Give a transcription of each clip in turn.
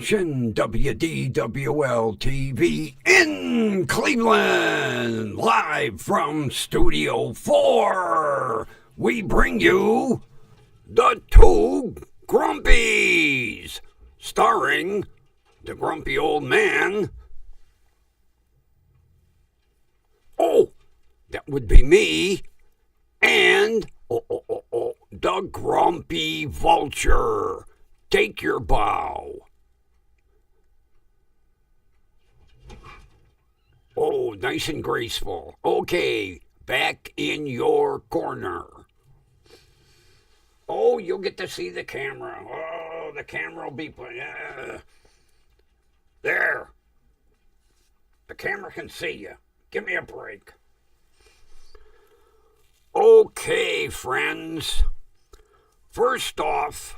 station, WDWL TV in Cleveland, live from Studio 4. We bring you The Two Grumpies, starring the grumpy old man. Oh, that would be me. And the grumpy vulture. Take your bow. Oh, nice and graceful. Okay, back in your corner. Oh, you'll get to see the camera. Oh, the camera will be... There. The camera can see you. Give me a break. Okay, friends. First off,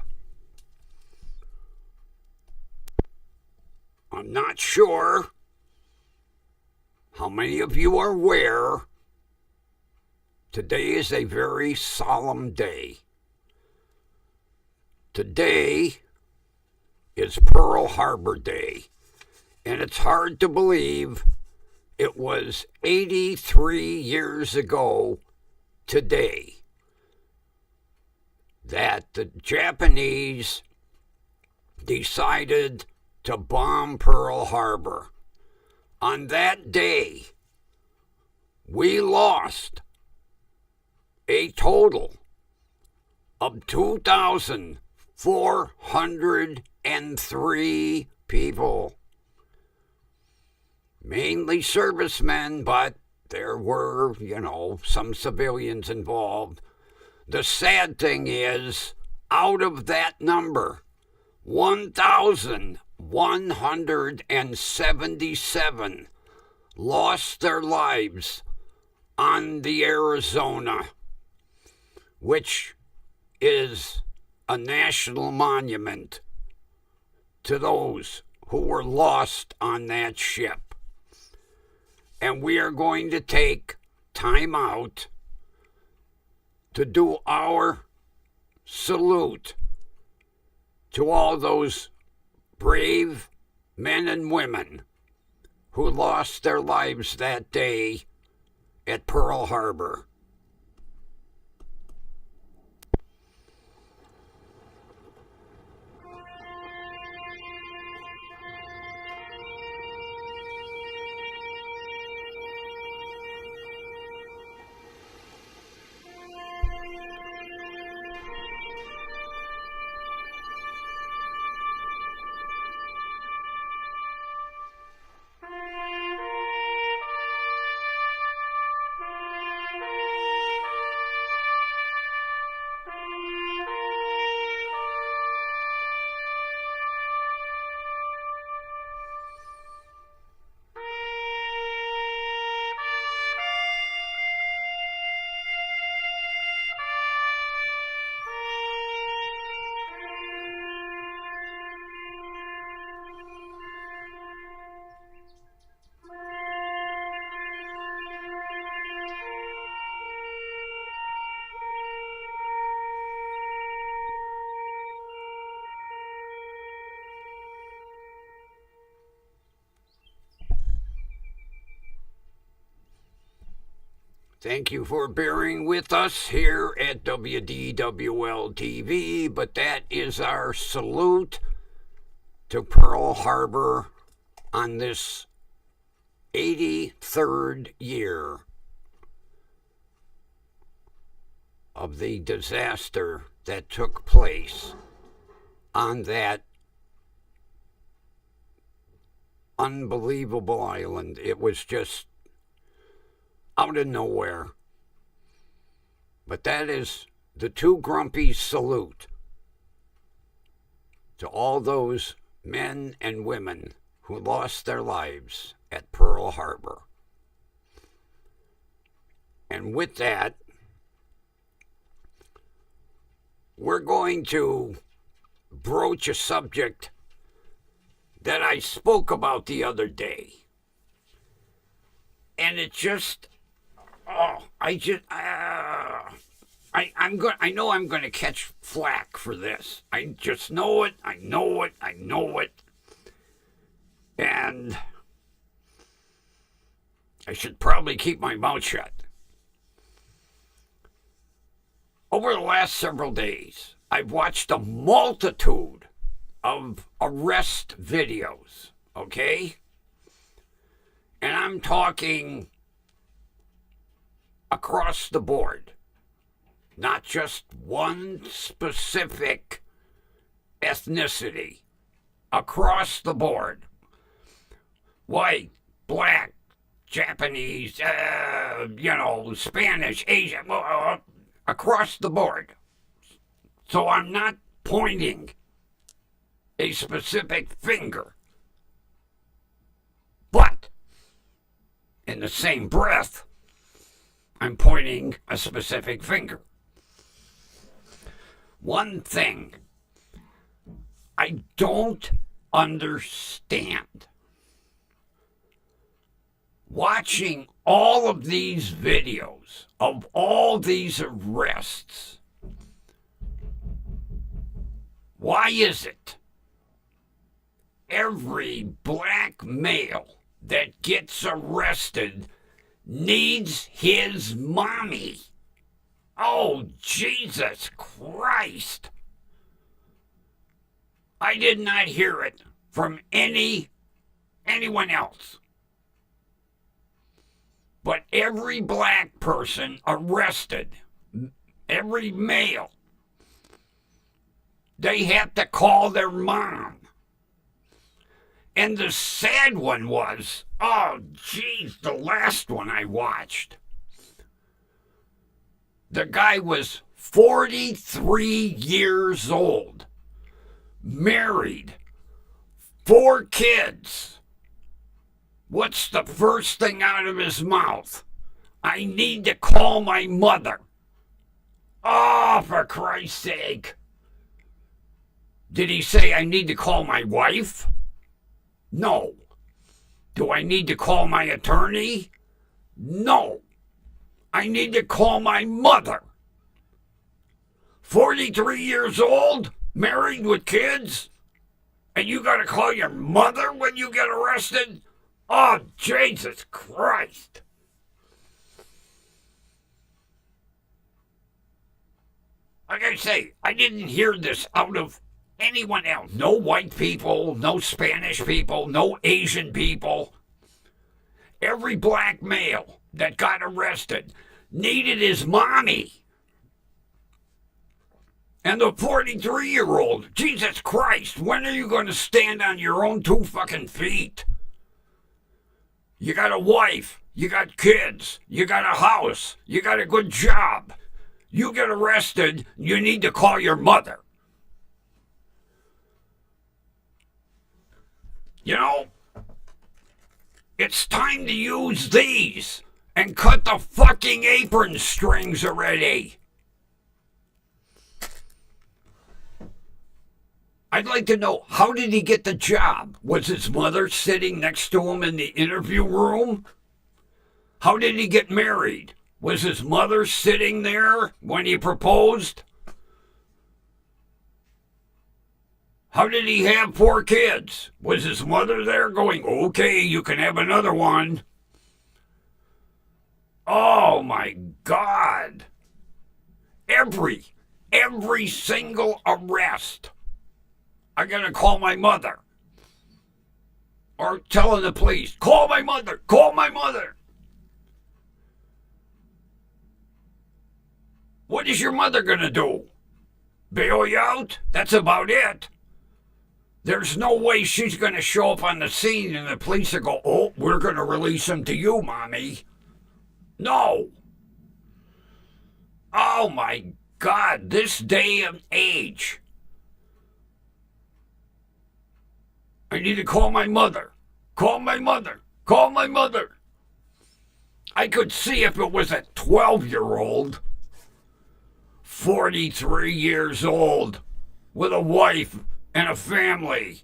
I'm not sure how many of you are aware today is a very solemn day. Today is Pearl Harbor Day, and it's hard to believe it was 83 years ago today that the Japanese decided to bomb Pearl Harbor. On that day, we lost a total of 2,403 people. Mainly servicemen, but there were, some civilians involved. The sad thing is, out of that number, 1,177 lost their lives on the Arizona, which is a national monument to those who were lost on that ship. And we are going to take time out to do our salute to all those brave men and women who lost their lives that day at Pearl Harbor. Thank you for bearing with us here at WDWL TV, but that is our salute to Pearl Harbor on this 83rd year of the disaster that took place on that unbelievable island. It was just out of nowhere. But that is the Two Grumpies salute to all those men and women who lost their lives at Pearl Harbor. And with that, we're going to broach a subject that I spoke about the other day. And it just... I know I'm going to catch flack for this. I just know it. I know it. And I should probably keep my mouth shut. Over the last several days, I've watched a multitude of arrest videos, okay? And I'm talking across the board, not just one specific ethnicity, across the board. White, black, Japanese, Spanish, Asian, across the board. So I'm not pointing a specific finger. But in the same breath, I'm pointing a specific finger. One thing I don't understand. Watching all of these videos of all these arrests, why is it every black male that gets arrested needs his mommy? Oh, Jesus Christ. I did not hear it from anyone else. But every black person arrested, every male, they have to call their mom. And the sad one was, oh, geez, the last one I watched. The guy was 43 years old, married, 4 kids. What's the first thing out of his mouth? I need to call my mother. Oh, for Christ's sake. Did he say I need to call my wife? No. Do I need to call my attorney? No. I need to call my mother. 43 years old, married with kids, and you got to call your mother when you get arrested? Oh, Jesus Christ. Like I say, I didn't hear this out of anyone else. No white people, no Spanish people, no Asian people. Every black male that got arrested needed his mommy. And the 43-year-old, Jesus Christ, when are you going to stand on your own 2 fucking feet? You got a wife, you got kids, you got a house, you got a good job. You get arrested, you need to call your mother. You know, it's time to use these and cut the fucking apron strings already. I'd like to know, how did he get the job? Was his mother sitting next to him in the interview room? How did he get married? Was his mother sitting there when he proposed? How did he have 4 kids? Was his mother there going, okay, you can have another one? Oh my God. Every single arrest, I'm going to call my mother. Or telling the police, call my mother, call my mother. What is your mother going to do? Bail you out? That's about it. There's no way she's going to show up on the scene and the police will go, oh, we're going to release him to you, Mommy. No. Oh, my God, this day and age. I need to call my mother. Call my mother. Call my mother. I could see if it was a 12-year-old, 43 years old, with a wife and a family.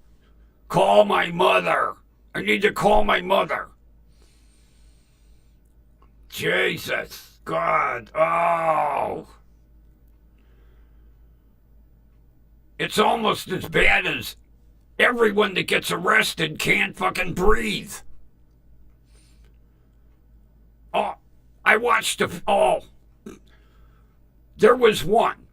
Call my mother. I need to call my mother. Jesus, God, oh. It's almost as bad as Everyone that gets arrested can't fucking breathe. Oh, I watched there was one.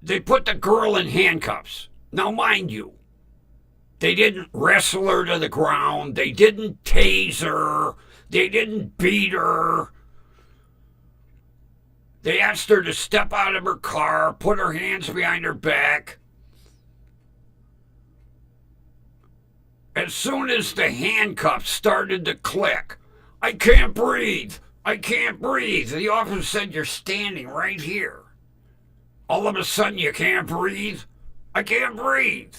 They put the girl in handcuffs. Now, mind you, they didn't wrestle her to the ground. They didn't tase her. They didn't beat her. They asked her to step out of her car, put her hands behind her back. As soon as the handcuffs started to click, I can't breathe. I can't breathe. The officer said, you're standing right here. All of a sudden, you can't breathe? I can't breathe.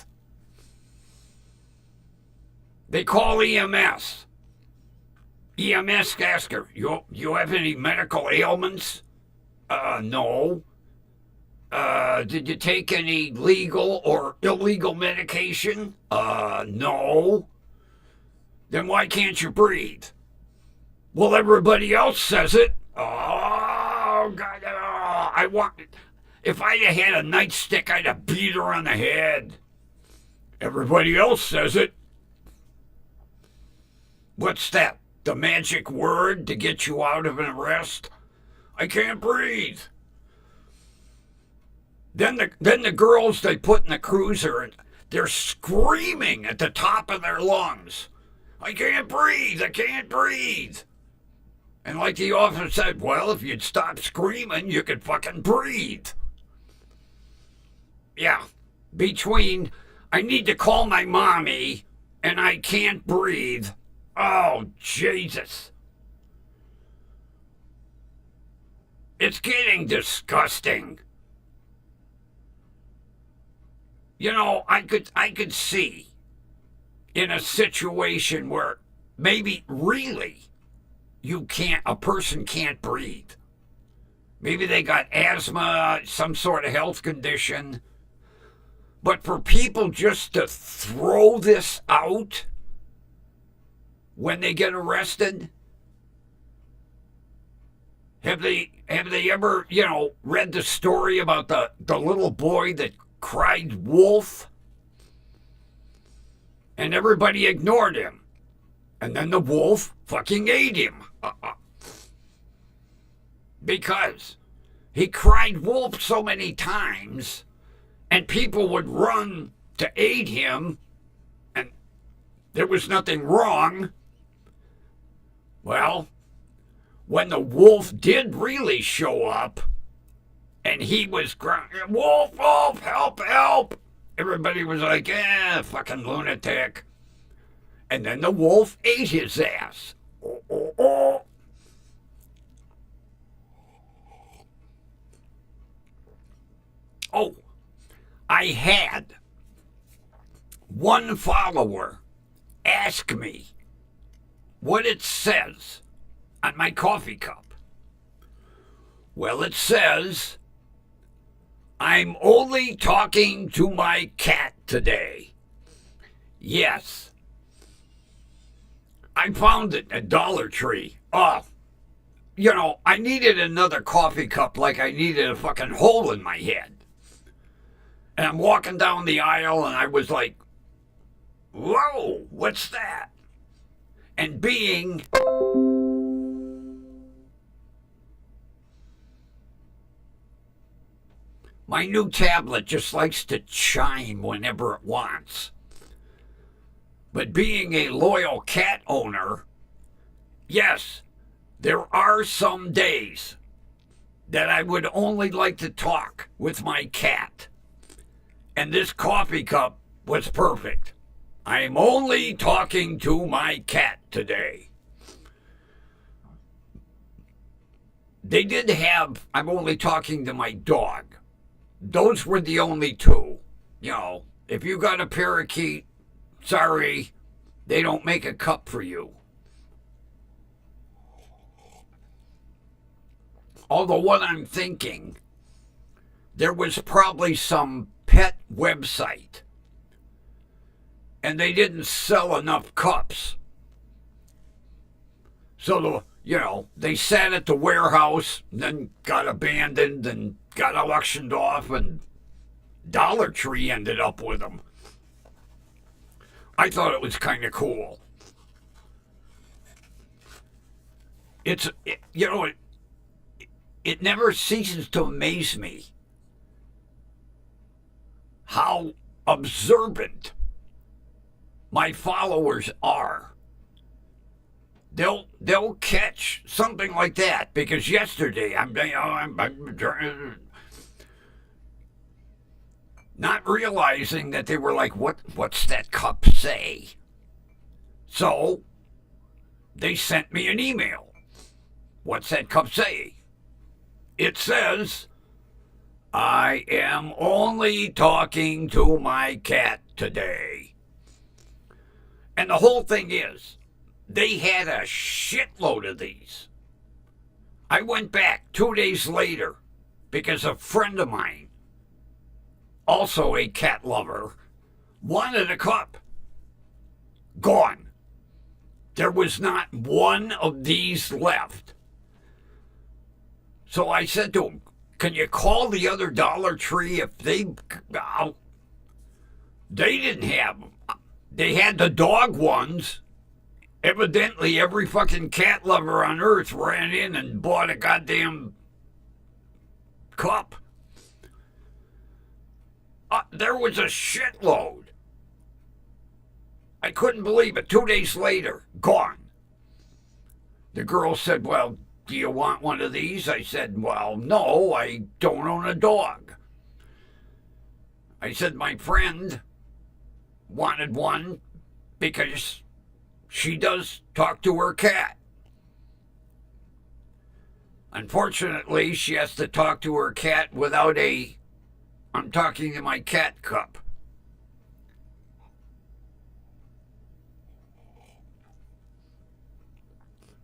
They call EMS. EMS ask her, you have any medical ailments? No. Did you take any legal or illegal medication? No. Then why can't you breathe? Well, everybody else says it. Oh, God. If I'd have had a nightstick, I'd have beat her on the head. Everybody else says it. What's that? The magic word to get you out of an arrest? I can't breathe. Then the girls they put in the cruiser, and they're screaming at the top of their lungs. I can't breathe. I can't breathe. And like the officer said, well, if you'd stop screaming, you could fucking breathe. Yeah. Between I need to call my mommy and I can't breathe. Oh, Jesus. It's getting disgusting. You know, I could see in a situation where maybe really a person can't breathe. Maybe they got asthma, some sort of health condition. But for people just to throw this out when they get arrested, have they ever, read the story about the little boy that cried wolf? And everybody ignored him. And then the wolf fucking ate him. Because he cried wolf so many times, and people would run to aid him, and there was nothing wrong. Well, when the wolf did really show up, and he was crying, wolf, wolf, help, help, everybody was like, fucking lunatic. And then the wolf ate his ass. Oh, I had one follower ask me what it says on my coffee cup. Well, it says, I'm only talking to my cat today. Yes. I found it at Dollar Tree. I needed another coffee cup like I needed a fucking hole in my head. And I'm walking down the aisle and I was like, whoa, what's that? And being my new tablet just likes to chime whenever it wants. But being a loyal cat owner, yes, there are some days that I would only like to talk with my cat. And this coffee cup was perfect. I'm only talking to my cat today. They did have, I'm only talking to my dog. Those were the only two. If you got a parakeet, sorry, they don't make a cup for you. Although what I'm thinking, there was probably some pet website and they didn't sell enough cups. So, they sat at the warehouse and then got abandoned and got auctioned off and Dollar Tree ended up with them. I thought it was kind of cool. It never ceases to amaze me how observant my followers are. They'll catch something like that because yesterday I'm not realizing that they were like, what's that cup say? So they sent me an email. What's that cup say? It says, I am only talking to my cat today. And the whole thing is, they had a shitload of these. I went back 2 days later because a friend of mine, also a cat lover, wanted a cup. Gone. There was not one of these left. So I said to him, can you call the other Dollar Tree if they didn't have them. They had the dog ones. Evidently, every fucking cat lover on earth ran in and bought a goddamn cup. There was a shitload. I couldn't believe it. 2 days later, gone. The girl said, well, do you want one of these? I said, well, no, I don't own a dog. I said, my friend wanted one because she does talk to her cat. Unfortunately, she has to talk to her cat without I'm talking to my cat cup.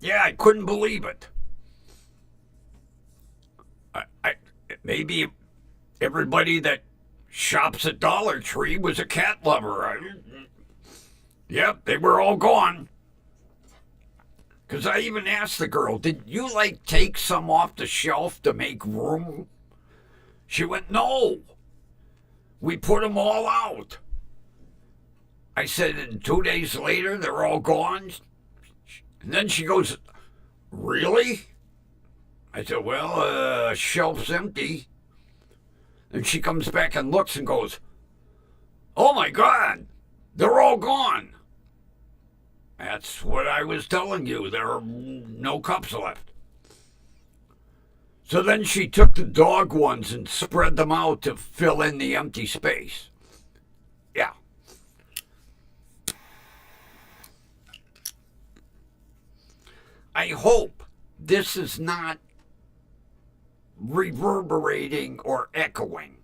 Yeah, I couldn't believe it. Maybe everybody that shops at Dollar Tree was a cat lover. Yep, they were all gone. Because I even asked the girl, did you take some off the shelf to make room? She went, no. We put them all out. I said, and 2 days later, they're all gone? And then she goes, really? I said, well, shelf's empty. And she comes back and looks and goes, oh my God, they're all gone. That's what I was telling you. There are no cups left. So then she took the dog ones and spread them out to fill in the empty space. Yeah. I hope this is not reverberating or echoing,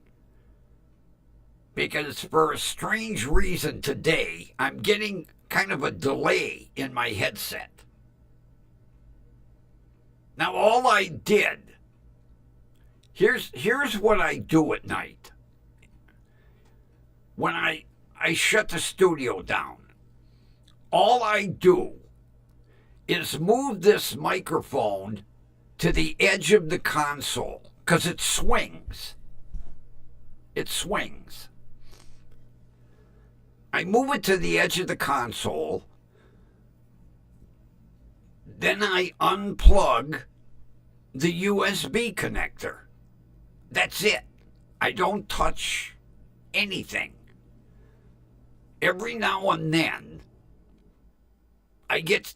because for a strange reason today I'm getting kind of a delay in my headset. Now all I did, here's what I do at night. When I shut the studio down, all I do is move this microphone to the edge of the console because it swings. It swings. I move it to the edge of the console. Then I unplug the USB connector. That's it. I don't touch anything. Every now and then, I get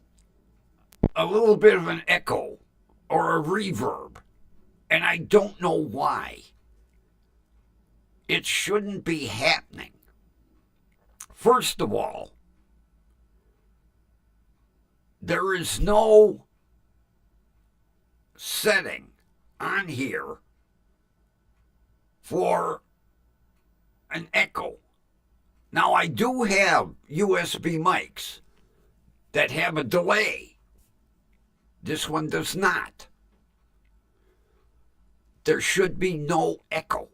a little bit of an echo or a reverb, and I don't know why. It shouldn't be happening. First of all, there is no setting on here for an echo. Now, I do have USB mics that have a delay. This one does not. There should be no echo.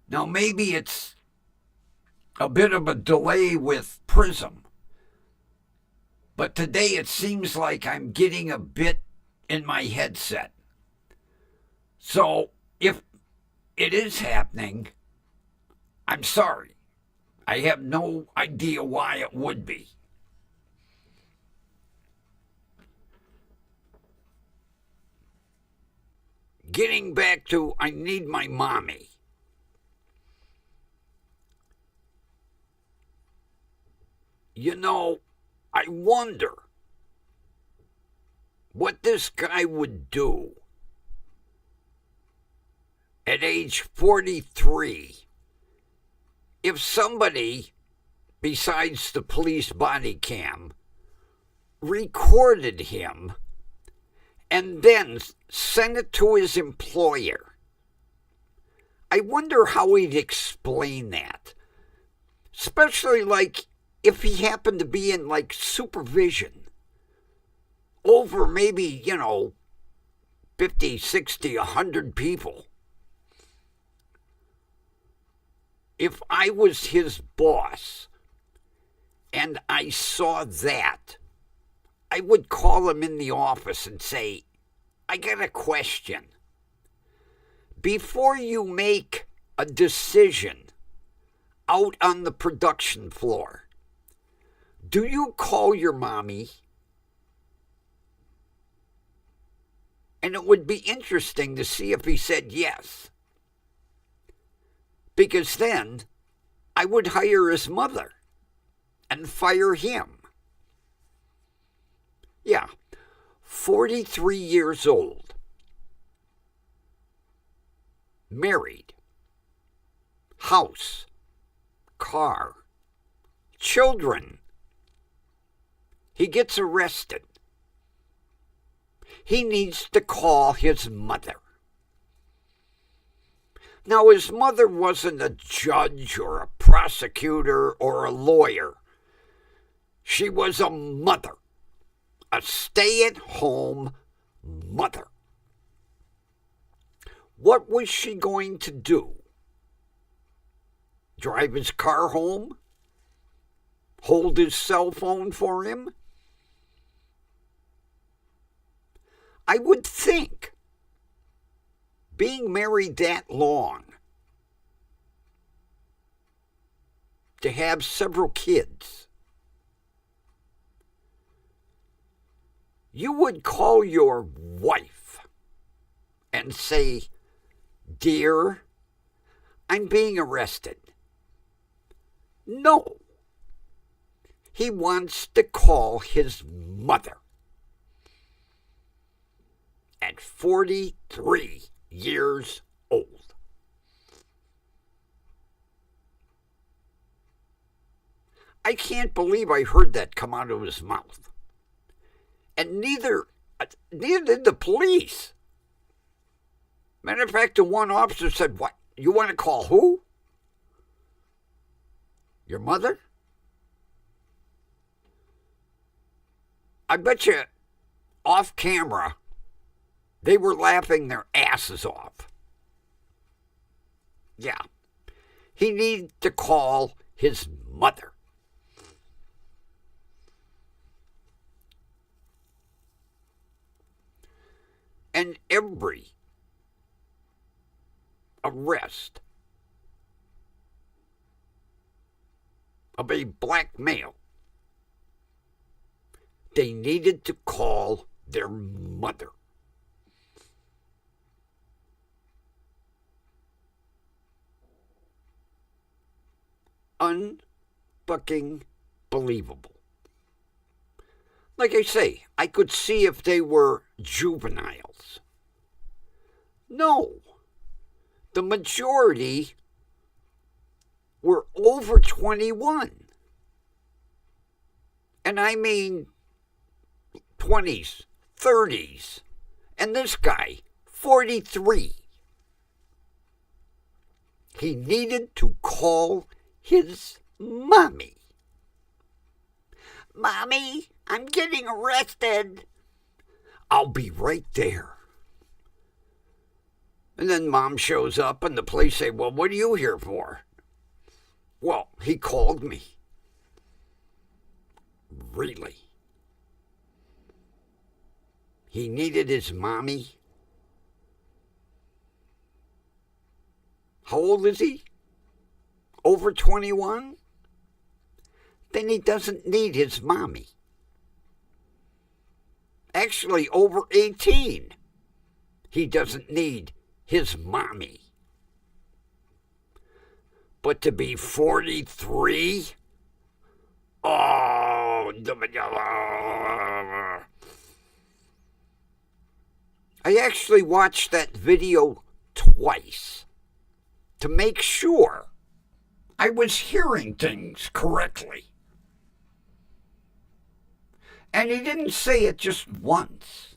Now, maybe it's a bit of a delay with Prism, but today it seems like I'm getting a bit in my headset. So if It is happening. I'm sorry. I have no idea why it would be. Getting back to I need my mommy. You know, I wonder what this guy would do at age 43 if somebody, besides the police body cam, recorded him and then sent it to his employer. I wonder how he'd explain that. Especially like if he happened to be in like supervision over maybe, 50, 60, 100 people. If I was his boss and I saw that, I would call him in the office and say, I got a question. Before you make a decision out on the production floor, do you call your mommy? And it would be interesting to see if he said yes. Because then I would hire his mother and fire him. Yeah, 43 years old, married, house, car, children. He gets arrested. He needs to call his mother. Now, his mother wasn't a judge or a prosecutor or a lawyer. She was a mother, a stay-at-home mother. What was she going to do? Drive his car home? Hold his cell phone for him? I would think, being married that long, to have several kids, you would call your wife and say, Dear, I'm being arrested. No. He wants to call his mother. At 43 years old. I can't believe I heard that come out of his mouth. And neither did the police. Matter of fact, the one officer said, What? You want to call who? Your mother? I bet you off camera they were laughing their asses off. Yeah. He needed to call his mother. And every arrest of a black male, they needed to call their mother. Unfucking believable. Like I say, I could see if they were juveniles. No. The majority were over 21. And I mean 20s, 30s. And this guy, 43. He needed to call his mommy. Mommy, I'm getting arrested. I'll be right there. And then mom shows up and the police say, Well, what are you here for? Well, he called me. Really? He needed his mommy? How old is he? Over 21? Then he doesn't need his mommy. Actually, over 18. He doesn't need his mommy. But to be 43? Oh, I actually watched that video twice to make sure I was hearing things correctly. And he didn't say it just once.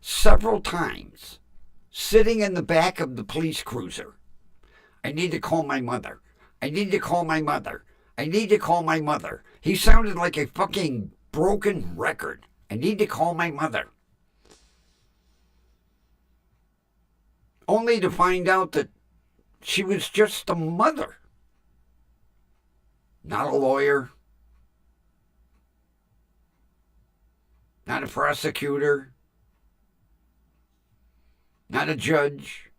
Several times, sitting in the back of the police cruiser. I need to call my mother. I need to call my mother. I need to call my mother. He sounded like a fucking broken record. I need to call my mother. Only to find out that she was just a mother. Not a lawyer. Not a prosecutor. Not a judge.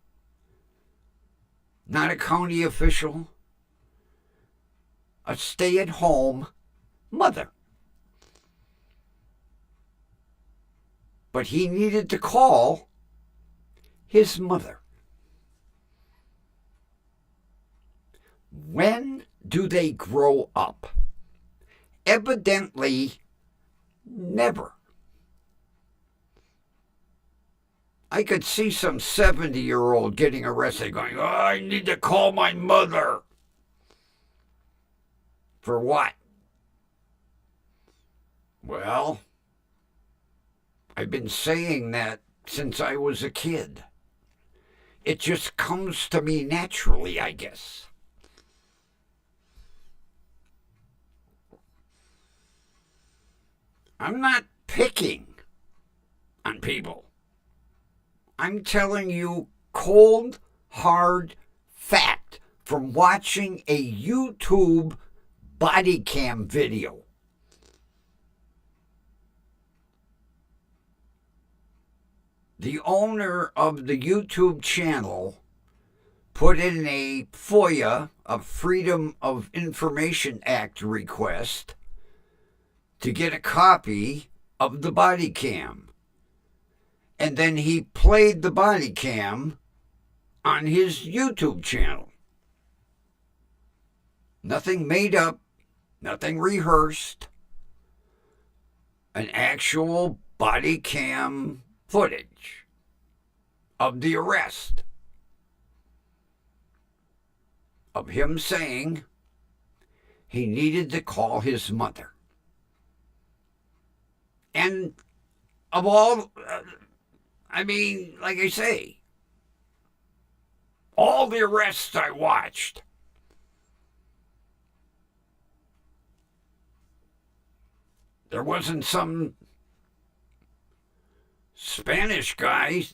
Not a county official. A stay-at-home mother. But he needed to call his mother. When do they grow up? Evidently, never. I could see some 70-year-old getting arrested going, oh, I need to call my mother. For what? Well, I've been saying that since I was a kid. It just comes to me naturally, I guess. I'm not picking on people. I'm telling you cold, hard fact from watching a YouTube body cam video. The owner of the YouTube channel put in a FOIA, a Freedom of Information Act request, to get a copy of the body cam. And then he played the body cam on his YouTube channel. Nothing made up, nothing rehearsed. An actual body cam footage of the arrest. Of him saying he needed to call his mother. And of all... like I say, all the arrests I watched, there wasn't some Spanish guy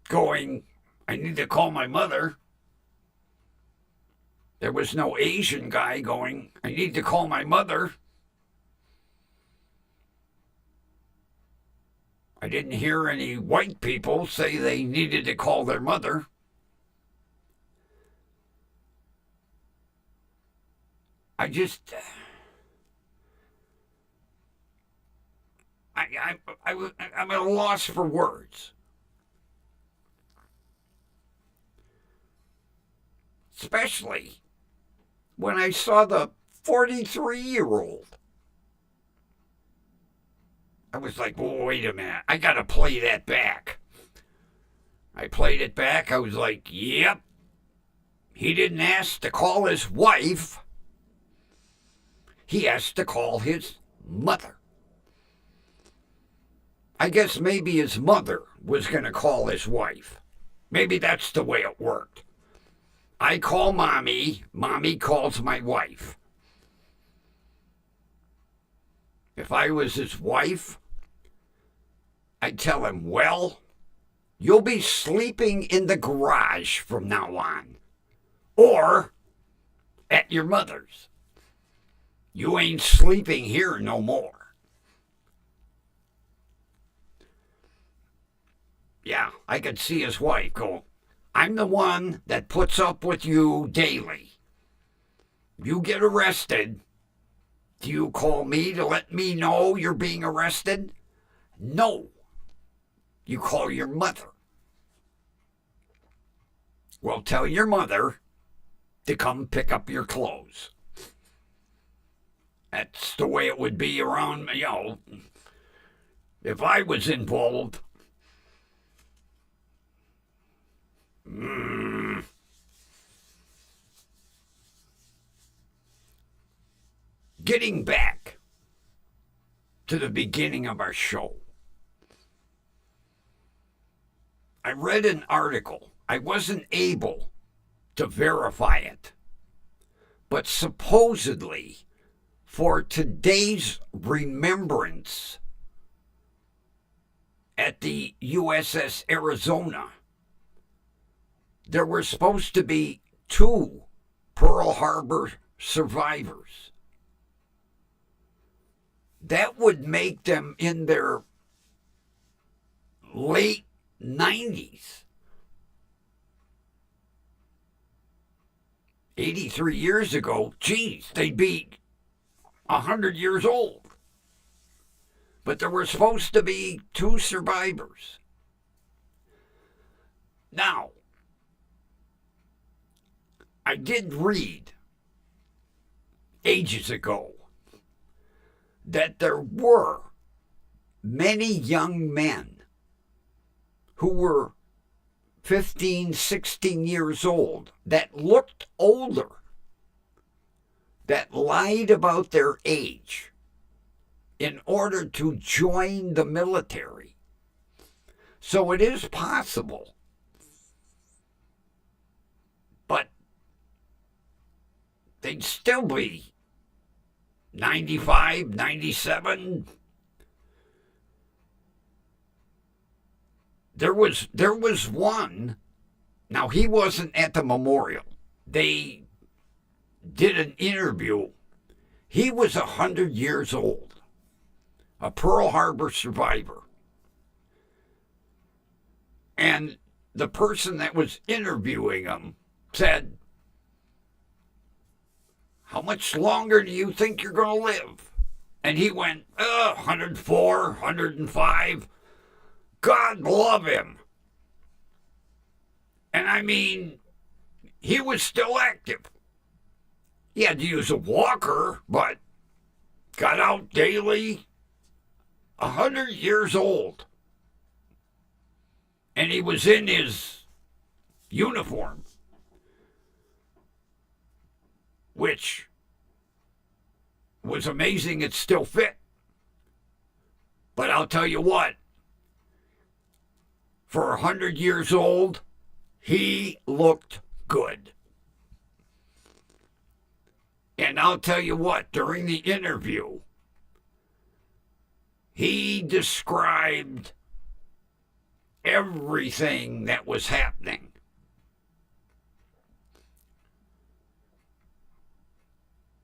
going, I need to call my mother. There was no Asian guy going, I need to call my mother. I didn't hear any white people say they needed to call their mother. I'm at a loss for words. Especially when I saw the 43-year-old. I was like, wait a minute, I gotta play that back. I played it back, I was like, yep. He didn't ask to call his wife. He asked to call his mother. I guess maybe his mother was gonna call his wife. Maybe that's the way it worked. I call mommy, mommy calls my wife. If I was his wife, I'd tell him, well, you'll be sleeping in the garage from now on. Or at your mother's. You ain't sleeping here no more. Yeah, I could see his wife go, I'm the one that puts up with you daily. You get arrested. Do you call me to let me know you're being arrested? No. You call your mother. Well, tell your mother to come pick up your clothes. That's the way it would be around, if I was involved. Getting back to the beginning of our show, I read an article. I wasn't able to verify it, but supposedly for today's remembrance at the USS Arizona, there were supposed to be 2 Pearl Harbor survivors. That would make them in their late 90s. 83 years ago, geez, they'd be 100 years old. But there were supposed to be 2 survivors. Now, I did read ages ago that there were many young men who were 15, 16 years old that looked older, that lied about their age in order to join the military. So it is possible. But they'd still be 95, 97. There was one. Now, he wasn't at the memorial. They did an interview. He was 100 years old, a Pearl Harbor survivor. And the person that was interviewing him said, "How much longer do you think you're going to live?" And he went, 104, 105. God love him. And I mean, he was still active. He had to use a walker, but got out daily. 100 years old. And he was in his uniform, which was amazing it still fit. But I'll tell you what, for 100 years old, he looked good. And I'll tell you what, during the interview, he described everything that was happening.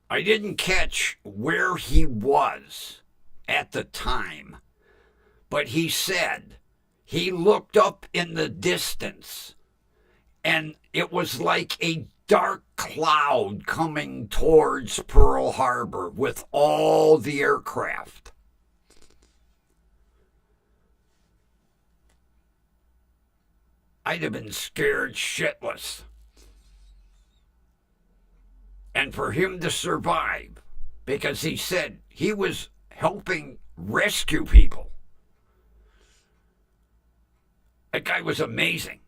I didn't catch where he was at the time, but he said he looked up in the distance and it was like a dark cloud coming towards Pearl Harbor with all the aircraft. I'd have been scared shitless. And for him to survive, because he said he was helping rescue people. That guy was amazing.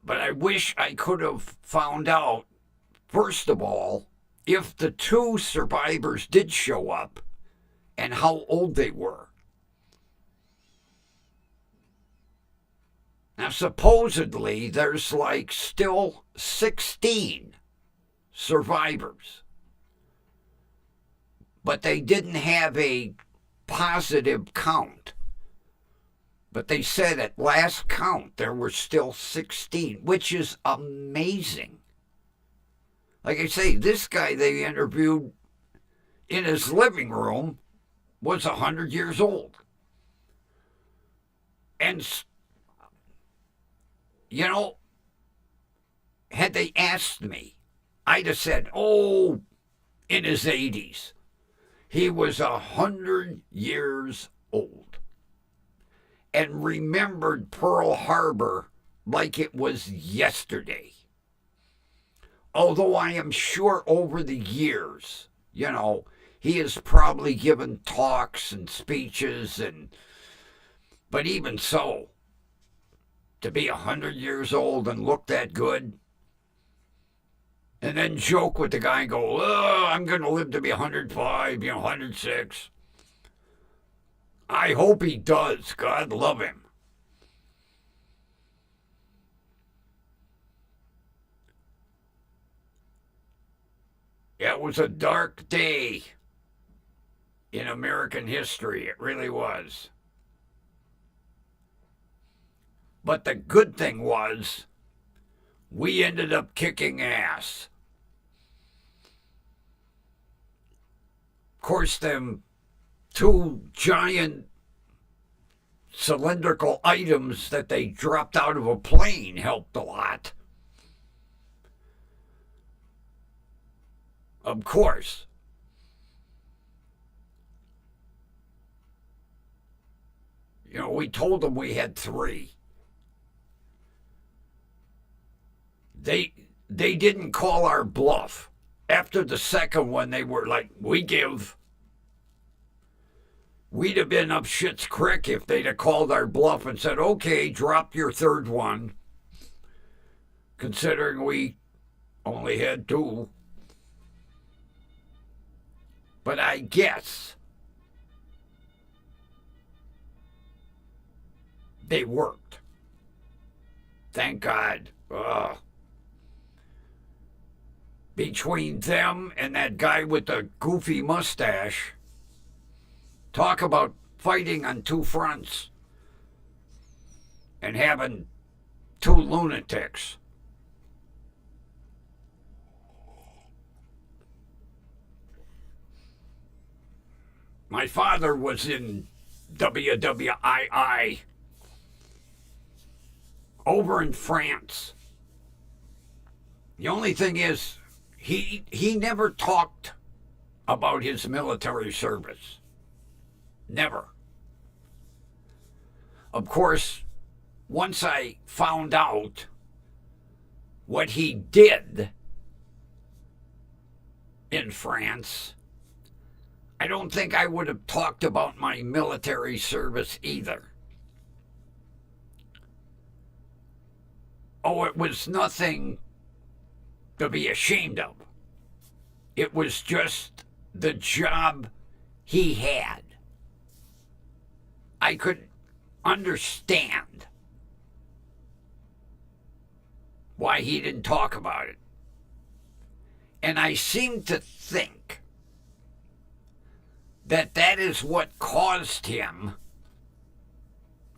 But I wish I could have found out, first of all, if the 2 survivors did show up and how old they were. Now, supposedly, there's like still 16 survivors. But they didn't have a positive count. But they said at last count, there were still 16, which is amazing. Like I say, this guy they interviewed in his living room was 100 years old. And, you know, had they asked me, I'd have said, oh, in his 80s. He was 100 years old and remembered Pearl Harbor like it was yesterday. Although I am sure over the years, you know, he has probably given talks and speeches, but even so, to be 100 years old and look that good, and then joke with the guy and go, oh, I'm going to live to be 105, 106. I hope he does. God love him. It was a dark day in American history. It really was. But the good thing was, we ended up kicking ass. Of course, them two giant cylindrical items that they dropped out of a plane helped a lot. Of course. You know, we told them we had 3. They didn't call our bluff. After the second one, they were like, we give. We'd have been up shit's creek if they'd have called our bluff and said, okay, drop your third one, considering we only had 2. But I guess they worked. Thank God. Between them and that guy with the goofy mustache, talk about fighting on 2 fronts and having 2 lunatics. My father was in WDWL over in France. The only thing is, he never talked about his military service. Never. Of course, once I found out what he did in France, I don't think I would have talked about my military service either. Oh, it was nothing to be ashamed of. It was just the job he had. I could understand why he didn't talk about it. And I seem to think that is what caused him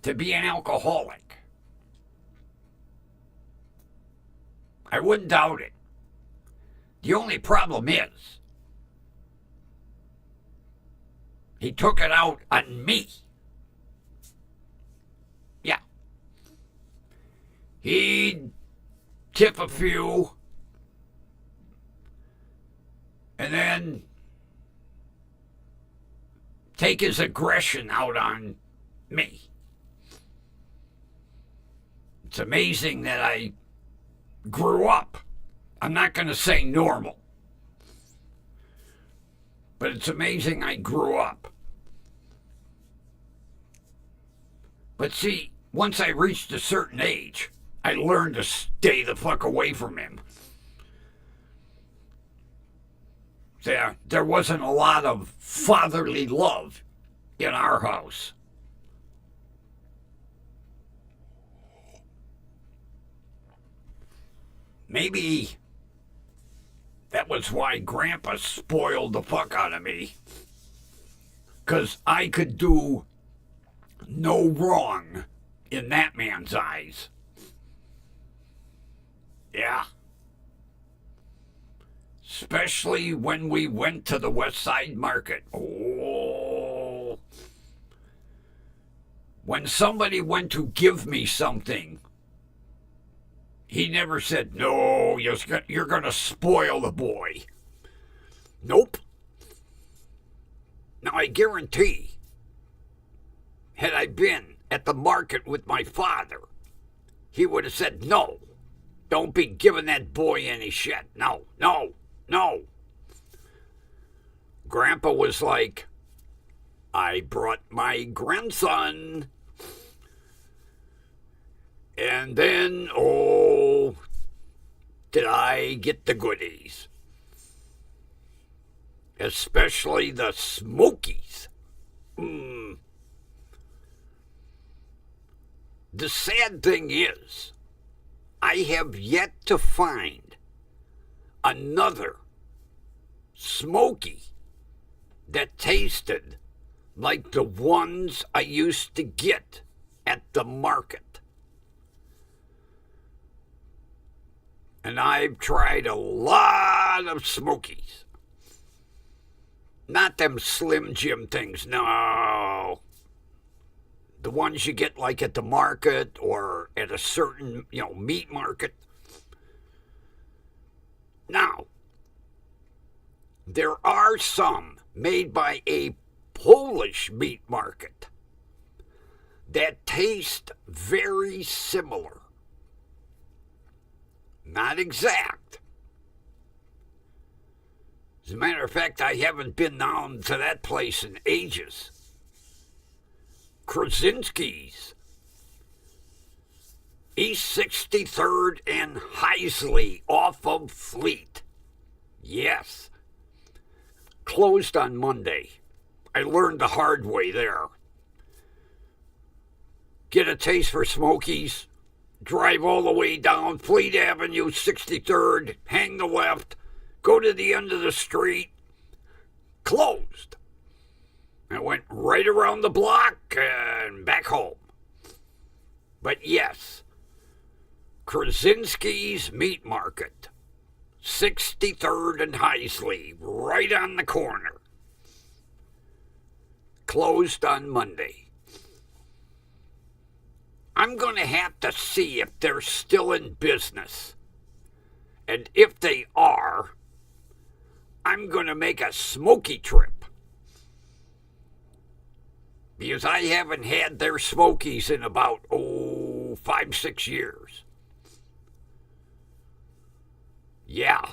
to be an alcoholic. I wouldn't doubt it. The only problem is, he took it out on me. Yeah. He'd tip a few, and then take his aggression out on me. It's amazing that I grew up. I'm not going to say normal, but it's amazing I grew up. But see, once I reached a certain age, I learned to stay the fuck away from him. There wasn't a lot of fatherly love in our house. Maybe that was why Grandpa spoiled the fuck out of me. 'Cause I could do no wrong in that man's eyes. Yeah. Especially when we went to the West Side Market. Oh. When somebody went to give me something, he never said, no, you're going to spoil the boy. Nope. Now, I guarantee, had I been at the market with my father, he would have said, no, don't be giving that boy any shit. No, no, no. Grandpa was like, I brought my grandson. And then, oh, did I get the goodies. Especially the Smokies. The sad thing is, I have yet to find another Smoky that tasted like the ones I used to get at the market. And I've tried a lot of Smokies. Not them Slim Jim things, no. The ones you get like at the market or at a certain, meat market. Now, there are some made by a Polish meat market that taste very similar. Not exact. As a matter of fact, I haven't been down to that place in ages. Krasinski's, East 63rd and Heisley off of Fleet. Yes. Closed on Monday. I learned the hard way there. Get a taste for Smokies. Drive all the way down Fleet Avenue, 63rd, hang the left, go to the end of the street, closed. I went right around the block and back home. But yes, Krasinski's Meat Market, 63rd and Heisley, right on the corner. Closed on Monday. I'm going to have to see if they're still in business. And if they are, I'm going to make a Smoky trip. Because I haven't had their Smokies in about, 5-6 years. Yeah.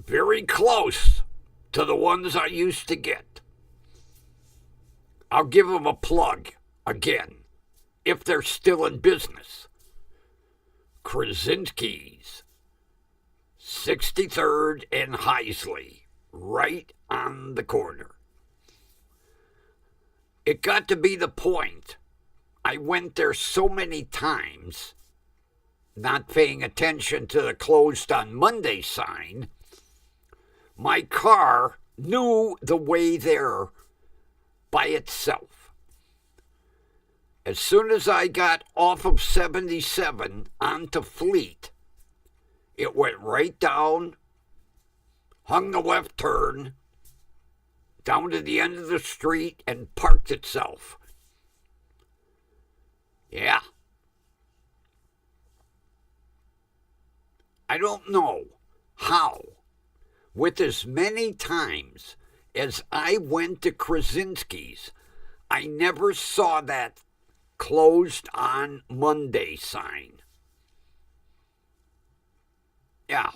Very close to the ones I used to get. I'll give them a plug again. If they're still in business. Krasinski's, 63rd and Heisley, right on the corner. It got to be the point. I went there so many times, not paying attention to the closed on Monday sign, my car knew the way there by itself. As soon as I got off of 77 onto Fleet, it went right down, hung the left turn, down to the end of the street, and parked itself. Yeah. I don't know how, with as many times as I went to Krasinski's, I never saw that closed on Monday sign. Yeah.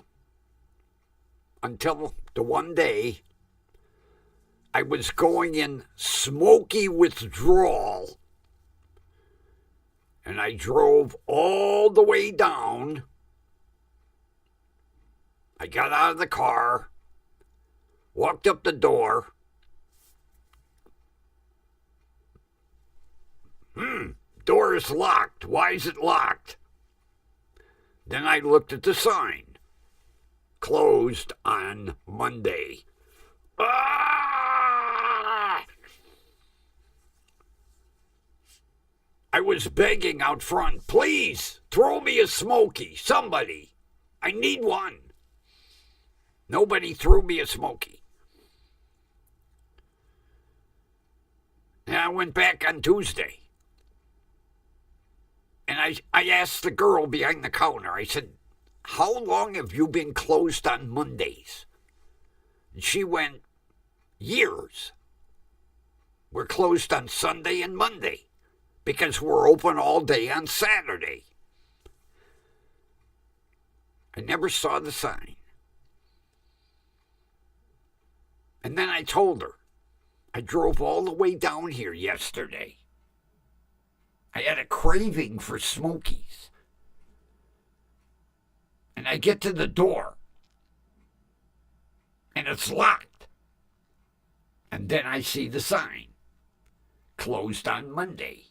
Until the one day I was going in smoky withdrawal and I drove all the way down. I got out of the car, walked up the door. Door is locked. Why is it locked? Then I looked at the sign. Closed on Monday. Ah! I was begging out front, please, throw me a Smoky, somebody. I need one. Nobody threw me a Smoky. And I went back on Tuesday. And I asked the girl behind the counter, I said, how long have you been closed on Mondays? And she went, years. We're closed on Sunday and Monday because we're open all day on Saturday. I never saw the sign. And then I told her, I drove all the way down here yesterday. I had a craving for Smokies. And I get to the door, and it's locked. And then I see the sign, closed on Monday.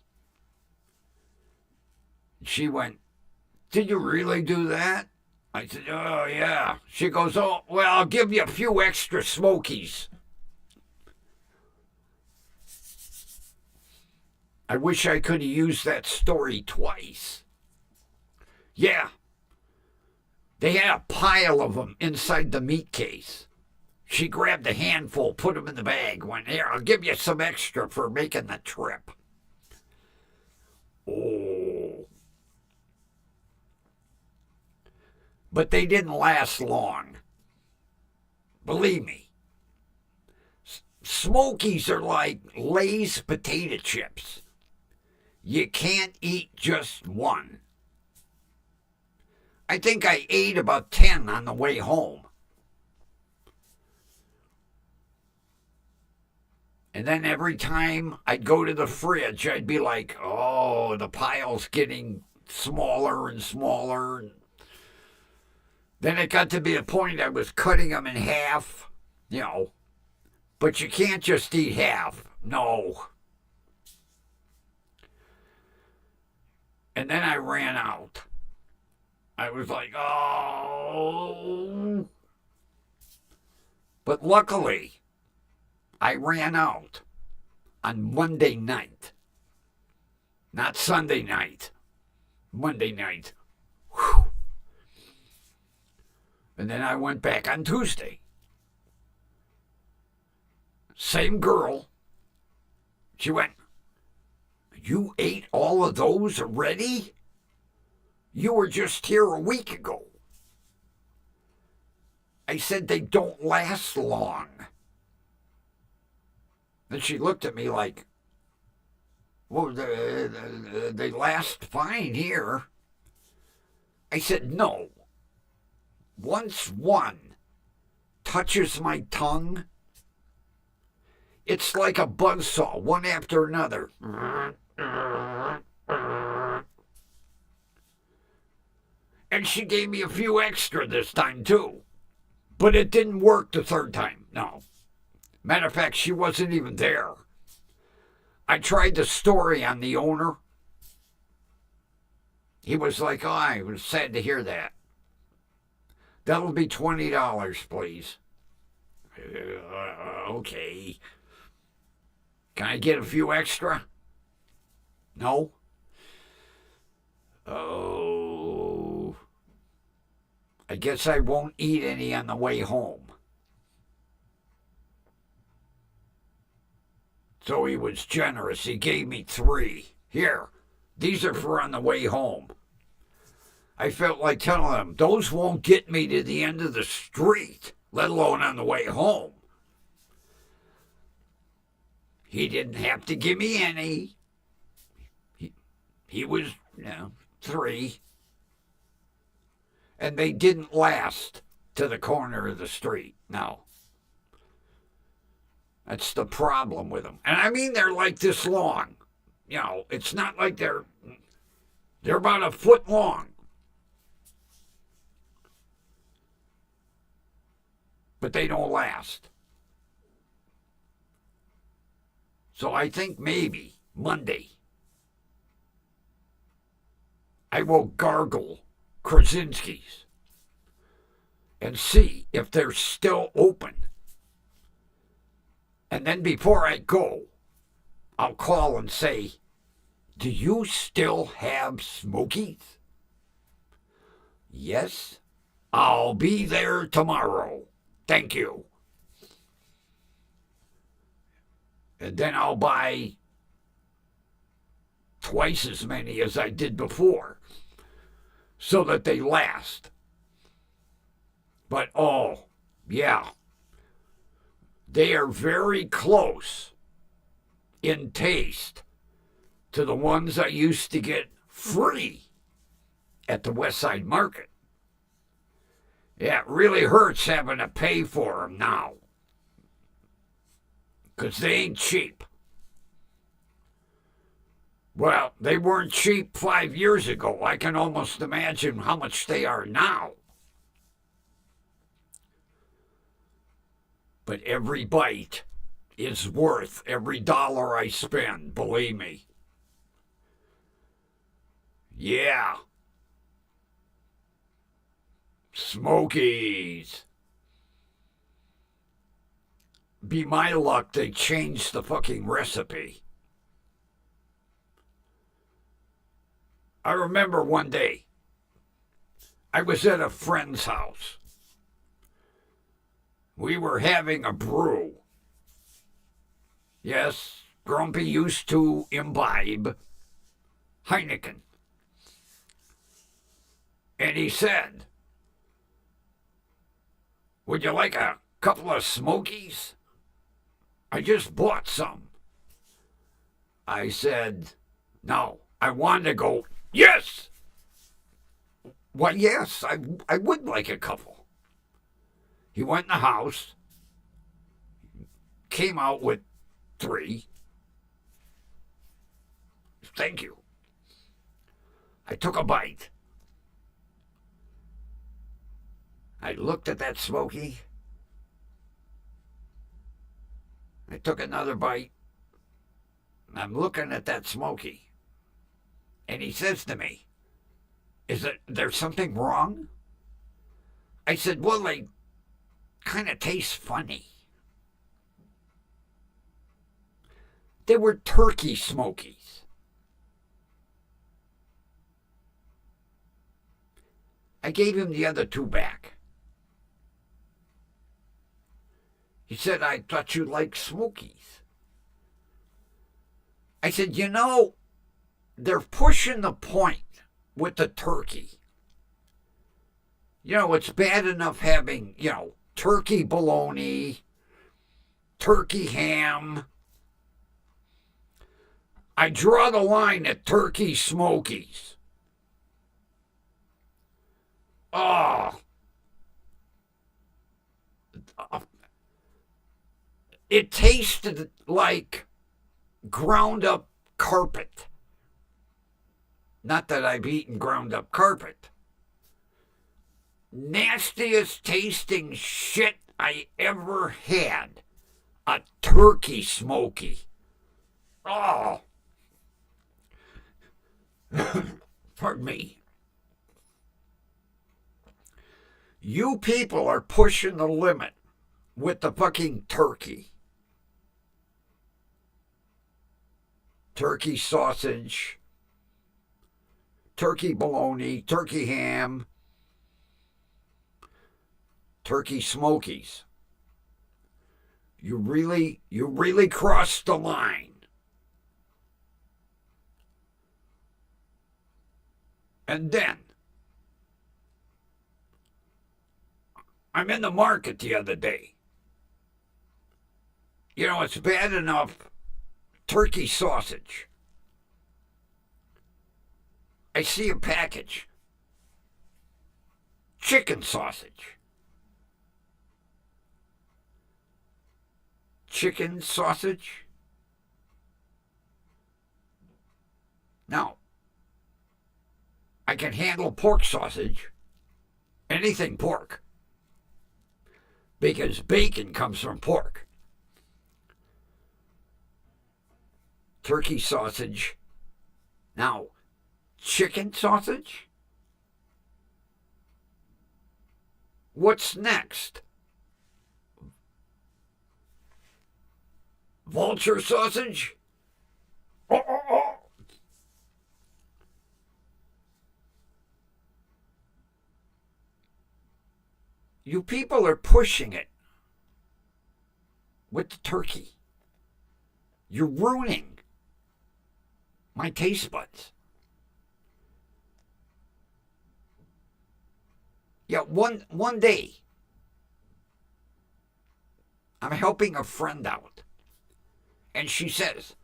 She went, did you really do that? I said, oh, yeah. She goes, oh, well, I'll give you a few extra Smokies. I wish I could have used that story twice. Yeah. They had a pile of them inside the meat case. She grabbed a handful, put them in the bag, went, here, I'll give you some extra for making the trip. Oh. But they didn't last long. Believe me. Smokies are like Lay's potato chips. You can't eat just one. I think I ate about 10 on the way home. And then every time I'd go to the fridge, I'd be like, oh, the pile's getting smaller and smaller. Then it got to be a point I was cutting them in half, you know. But you can't just eat half. No. And then I ran out. I was like, oh. But luckily, I ran out on Monday night. Not Sunday night. Monday night. Whew. And then I went back on Tuesday. Same girl. She went, you ate all of those already? You were just here a week ago. I said they don't last long. Then she looked at me like, well, they last fine here. I said, no. Once one touches my tongue, it's like a buzzsaw, one after another. And she gave me a few extra this time, too. But it didn't work the third time, no. Matter of fact, she wasn't even there. I tried the story on the owner. He was like, oh, I was sad to hear that. That'll be $20, please. Okay. Can I get a few extra? No? Oh. I guess I won't eat any on the way home. So he was generous. He gave me 3. Here, these are for on the way home. I felt like telling him, those won't get me to the end of the street, let alone on the way home. He didn't have to give me any. He was, 3. And they didn't last to the corner of the street. No. That's the problem with them. And I mean, they're like this long. It's not like they're about a foot long. But they don't last. So I think maybe Monday I will gargle Krasinski's and see if they're still open. And then before I go, I'll call and say, do you still have Smokies? Yes, I'll be there tomorrow. Thank you. And then I'll buy twice as many as I did before so that they last. But oh, yeah, they are very close in taste to the ones I used to get free at the West Side Market. Yeah, it really hurts having to pay for them now, because they ain't cheap. Well, they weren't cheap 5 years ago. I can almost imagine how much they are now. But every bite is worth every dollar I spend, believe me. Yeah. Smokies. Be my luck they changed the fucking recipe. I remember one day, I was at a friend's house. We were having a brew. Yes, Grumpy used to imbibe Heineken. And he said, "Would you like a couple of Smokies? I just bought some." I said, "No, I wanted to go, yes!" "Well, yes, I would like a couple." He went in the house, came out with 3. "Thank you." I took a bite. I looked at that Smoky. I took another bite. I'm looking at that Smoky. And he says to me, "Is there something wrong?" I said, "Well, they kind of taste funny." They were turkey Smokies. I gave him the other 2 back. He said, "I thought you liked Smokies." I said, they're pushing the point with the turkey. It's bad enough having, turkey bologna, turkey ham. I draw the line at turkey Smokies. Oh. It tasted like ground up carpet. Not that I've eaten ground up carpet. Nastiest tasting shit I ever had. A turkey Smoky. Oh. Pardon me. You people are pushing the limit with the fucking turkey. Turkey sausage, turkey bologna, turkey ham, turkey Smokies. You really crossed the line. And then, I'm in the market the other day. It's bad enough turkey sausage. I see a package. Chicken sausage. Chicken sausage? Now, I can handle pork sausage. Anything pork. Because bacon comes from pork. Turkey sausage. Now, chicken sausage? What's next? Vulture sausage? Oh. You people are pushing it with the turkey. You're ruining my taste buds. Yeah, one day, I'm helping a friend out, and she says,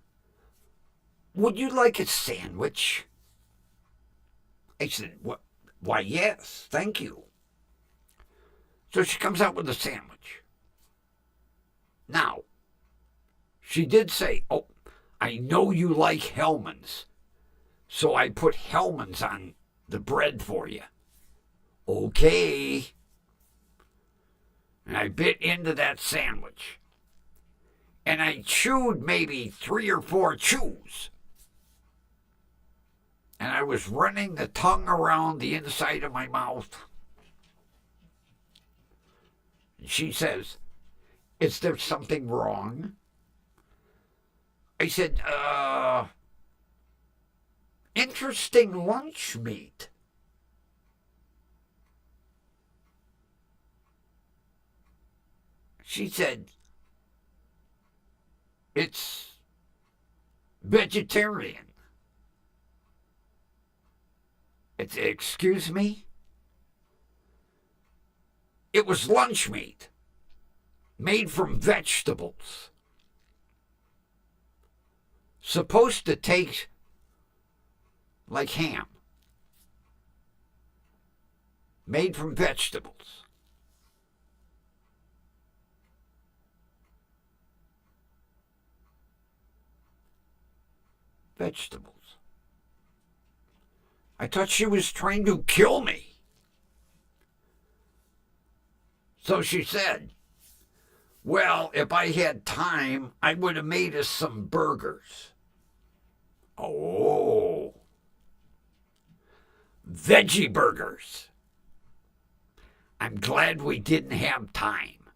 "Would you like a sandwich?" I said, "What? Why, yes, thank you." So she comes out with a sandwich. Now, she did say, "Oh, I know you like Hellmann's, so I put Hellmann's on the bread for you." Okay. And I bit into that sandwich. And I chewed maybe 3 or 4 chews. And I was running the tongue around the inside of my mouth. And she says, "Is there something wrong?" I said, interesting lunch meat. She said, "It's vegetarian." Excuse me? It was lunch meat, made from vegetables. Supposed to taste like ham, made from vegetables. Vegetables. I thought she was trying to kill me. So she said, "Well, if I had time, I would have made us some burgers." Oh. Veggie burgers. I'm glad we didn't have time.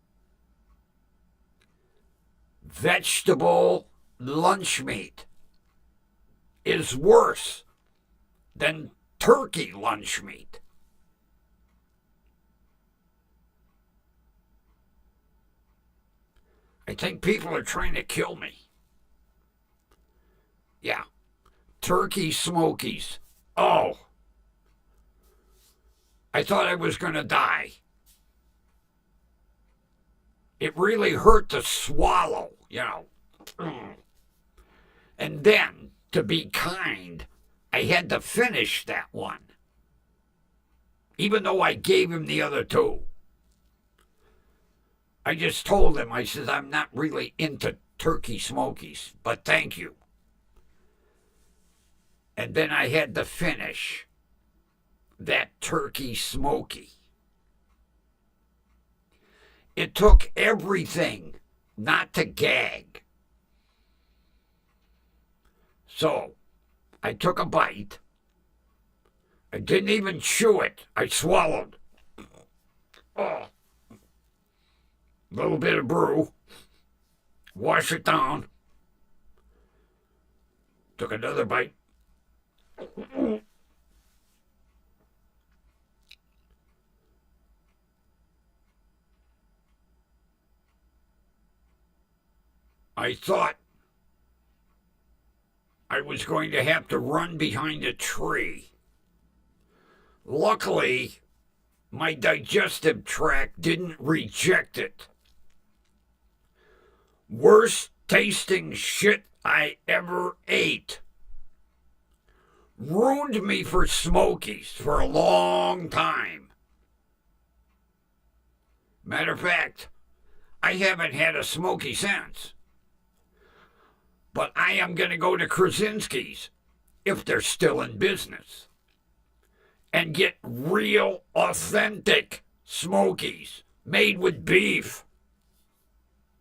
Vegetable lunch meat is worse than turkey lunch meat. I think people are trying to kill me. Yeah. Turkey smokies. Oh. I thought I was going to die. It really hurt to swallow, you know. And then, to be kind, I had to finish that one. Even though I gave him the other 2. I just told him, I said, "I'm not really into turkey smokies, but thank you." And then I had to finish that turkey smoky. It took everything not to gag. So I took a bite. I didn't even chew it. I swallowed. Oh. A little bit of brew. Wash it down. Took another bite. I thought I was going to have to run behind a tree. Luckily, my digestive tract didn't reject it. Worst tasting shit I ever ate. Ruined me for smokies for a long time. Matter of fact, I haven't had a smoky since. But I am going to go to Krasinski's, if they're still in business, and get real, authentic smokies made with beef,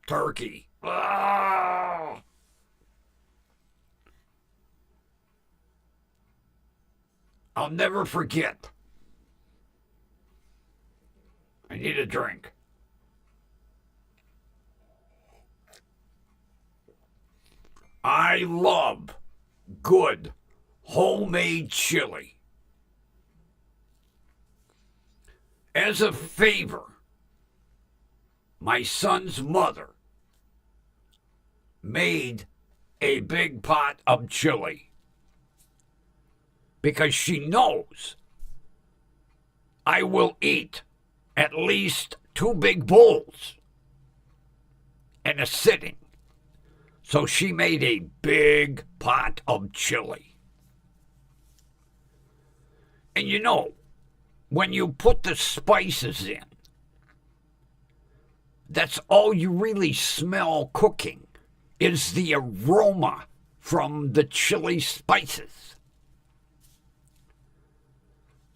turkey. Oh. I'll never forget. I need a drink. I love good homemade chili. As a favor, my son's mother made a big pot of chili. because she knows I will eat at least 2 big bowls in a sitting. So she made a big pot of chili. And you know, when you put the spices in, that's all you really smell cooking, is the aroma from the chili spices.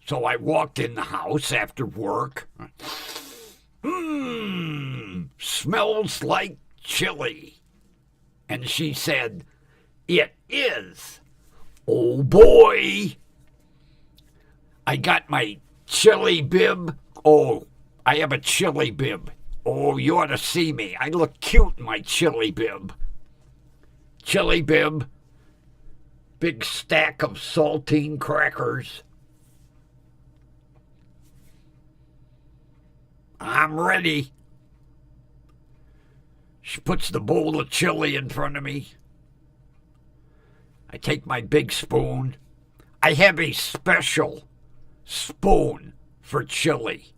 So I walked in the house after work. Smells like chili. And she said, "It is." Oh boy. I got my chili bib. Oh, I have a chili bib. Oh, you ought to see me. I look cute in my chili bib. Chili bib. Big stack of saltine crackers. I'm ready. She puts the bowl of chili in front of me. I take my big spoon. I have a special spoon for chili.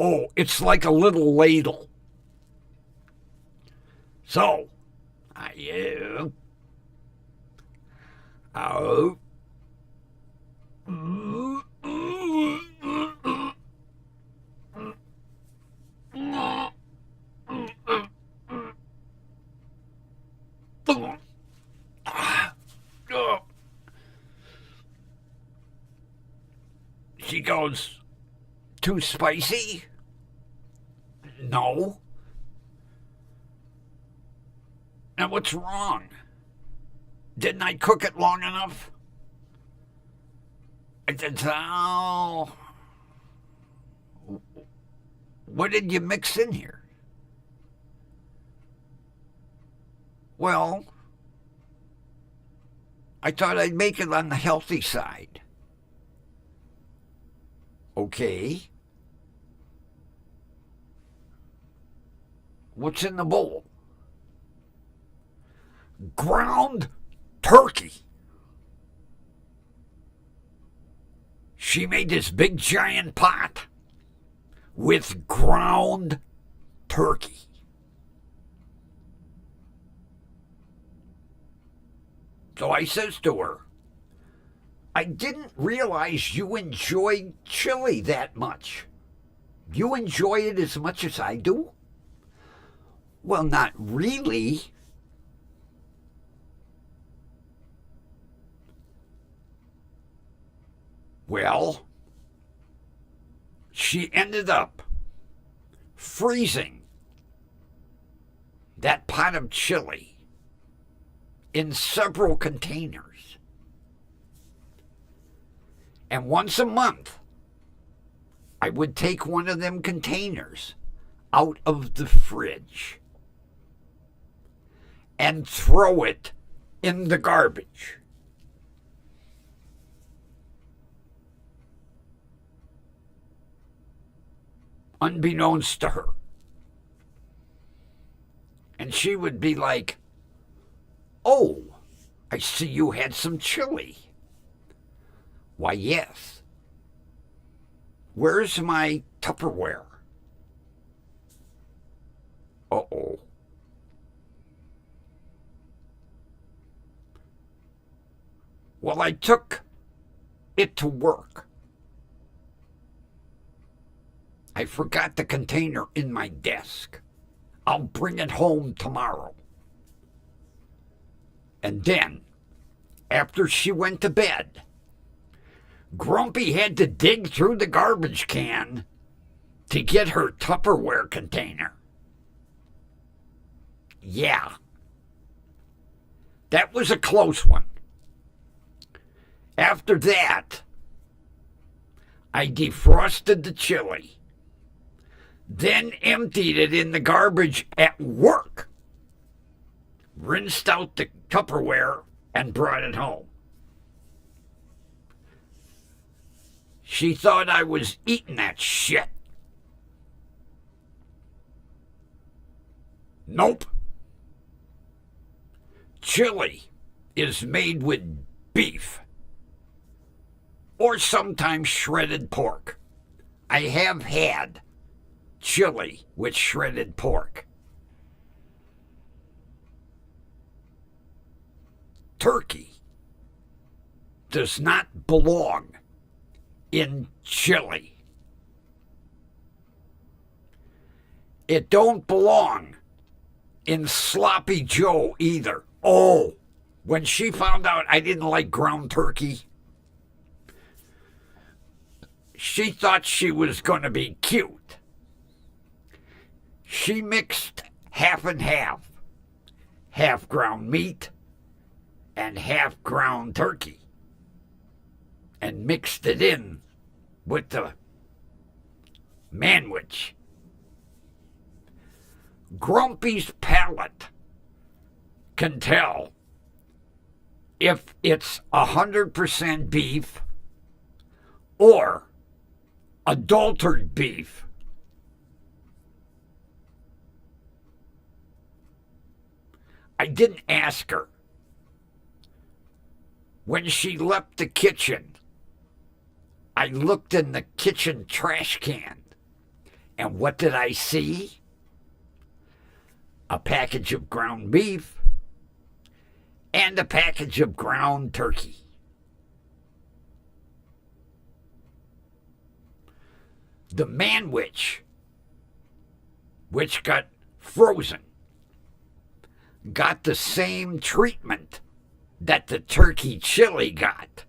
Oh, it's like a little ladle. So, she goes, "Too spicy?" No. Now what's wrong? Didn't I cook it long enough? I said, "Oh, what did you mix in here?" Well, I thought I'd make it on the healthy side. Okay. What's in the bowl? Ground turkey. She made this big giant pot with ground turkey. So I says to her, "I didn't realize you enjoyed chili that much. You enjoy it as much as I do?" "Well, not really." Well, she ended up freezing that pot of chili in several containers. And once a month, I would take one of them containers out of the fridge and throw it in the garbage. Unbeknownst to her. And she would be like, "Oh, I see you had some chili." "Why, yes." "Where's my Tupperware?" Uh-oh. Well, I took it to work. I forgot the container in my desk. I'll bring it home tomorrow. And then, after she went to bed, Grumpy had to dig through the garbage can to get her Tupperware container. Yeah. That was a close one. After that, I defrosted the chili, then emptied it in the garbage at work, rinsed out the Tupperware, and brought it home. She thought I was eating that shit. Nope. Chili is made with beef. or sometimes shredded pork. I have had chili with shredded pork. Turkey does not belong in chili. It don't belong in Sloppy Joe either. Oh, when she found out I didn't like ground turkey, she thought she was going to be cute. She mixed half and half ground meat and half ground turkey, and mixed it in with the manwich. Grumpy's palate can tell if it's 100% beef or adulterated beef. I didn't ask her. When she left the kitchen, I looked in the kitchen trash can, and what did I see? A package of ground beef and a package of ground turkey. The manwich, which got frozen, got the same treatment that the turkey chili got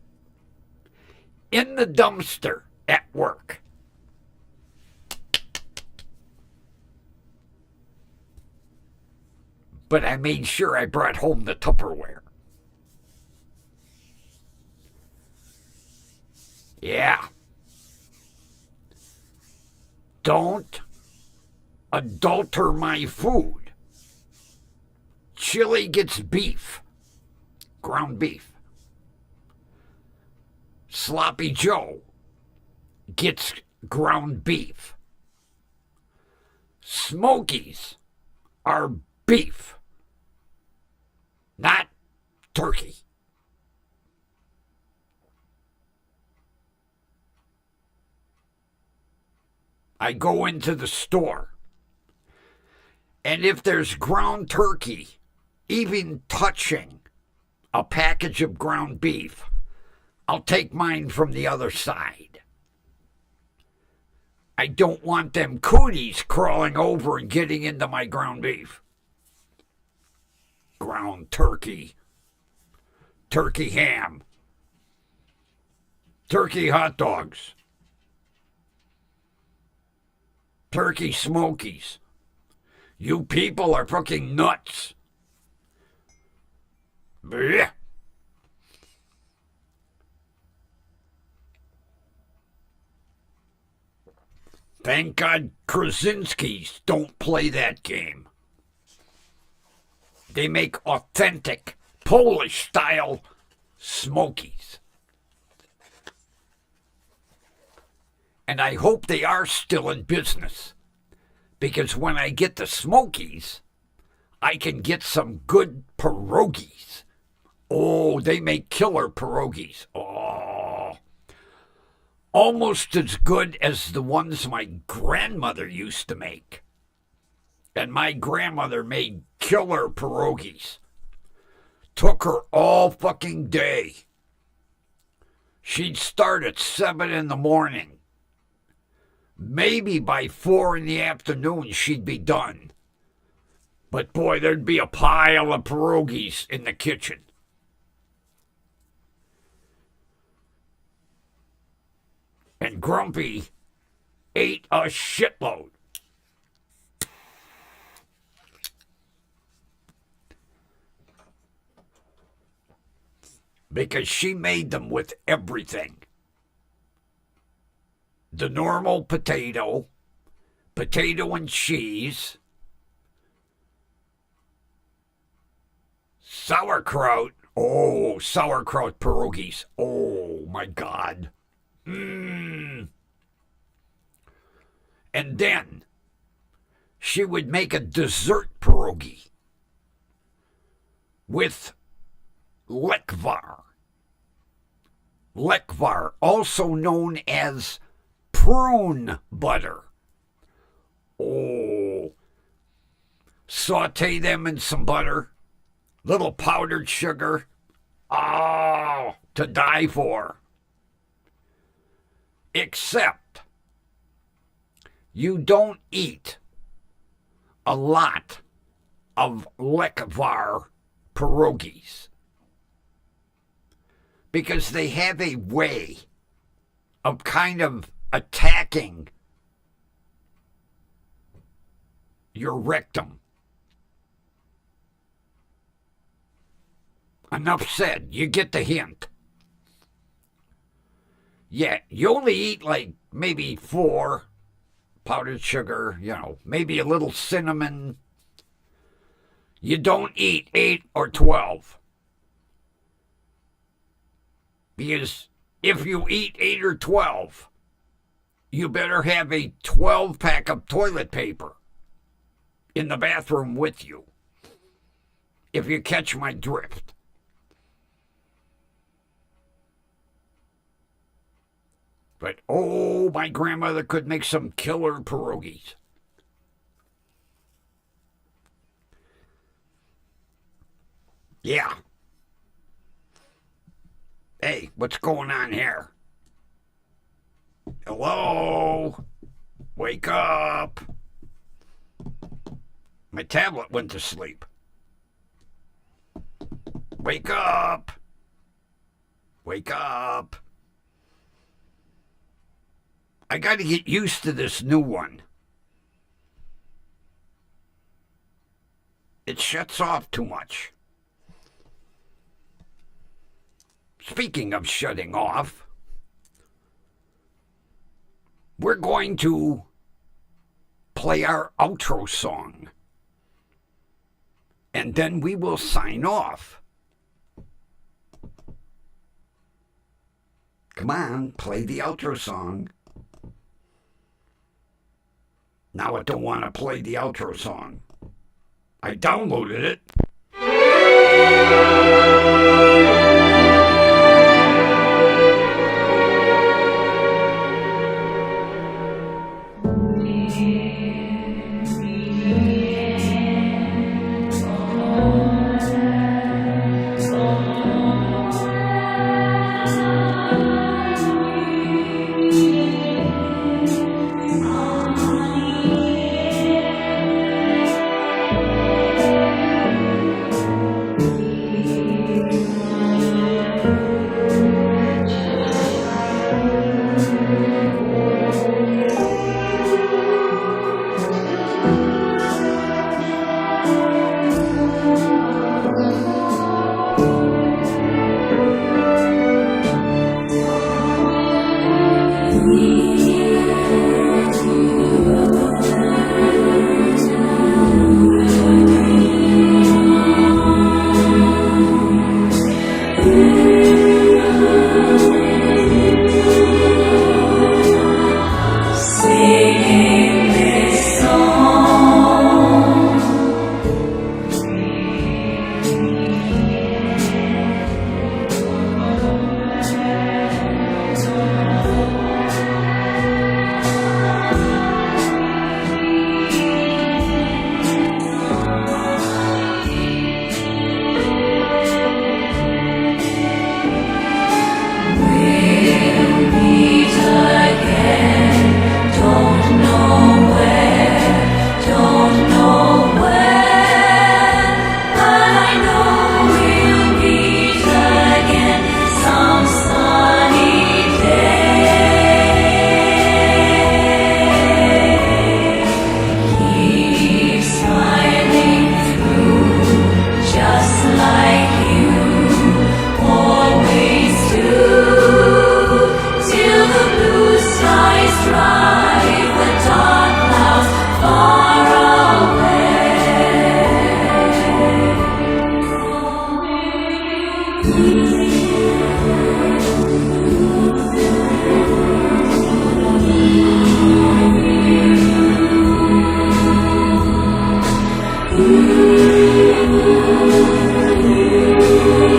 in the dumpster at work. But I made sure I brought home the Tupperware. Yeah. Don't adulter my food. Chili gets beef, ground beef. Sloppy Joe gets ground beef. Smokies are beef, not turkey. I go into the store, and if there's ground turkey even touching a package of ground beef, I'll take mine from the other side. I don't want them cooties crawling over and getting into my ground beef. Ground turkey, turkey ham, turkey hot dogs, turkey smokies. You people are fucking nuts. Blech. Thank God Krasinski's don't play that game. They make authentic Polish-style smokies. And I hope they are still in business, because when I get the smokies, I can get some good pierogies. Oh, they make killer pierogies. Oh, almost as good as the ones my grandmother used to make. And my grandmother made killer pierogies. Took her all fucking day. She'd start at 7 in the morning. Maybe by 4 in the afternoon she'd be done. But boy, there'd be a pile of pierogies in the kitchen. And Grumpy ate a shitload. Because she made them with everything. The normal potato and cheese, sauerkraut. Oh, sauerkraut pierogies. Oh, my God. And then she would make a dessert pierogi with lekvar. lekvar, also known as prune butter. Oh, saute them in some butter, little powdered sugar. Oh, to die for. Except you don't eat a lot of lekvar pierogies because they have a way of kind of attacking your rectum. Enough said. You get the hint. Yeah, you only eat like maybe 4 powdered sugar, maybe a little cinnamon. You don't eat 8 or 12. Because if you eat 8 or 12, you better have a 12-pack of toilet paper in the bathroom with you, if you catch my drift. But, oh, my grandmother could make some killer pierogies. Yeah. Hey, what's going on here? Hello? Wake up. My tablet went to sleep. Wake up. Wake up. I got to get used to this new one. It shuts off too much. Speaking of shutting off, we're going to play our outro song. And then we will sign off. Come on, play the outro song. Now I don't want to play the outro song. I downloaded it.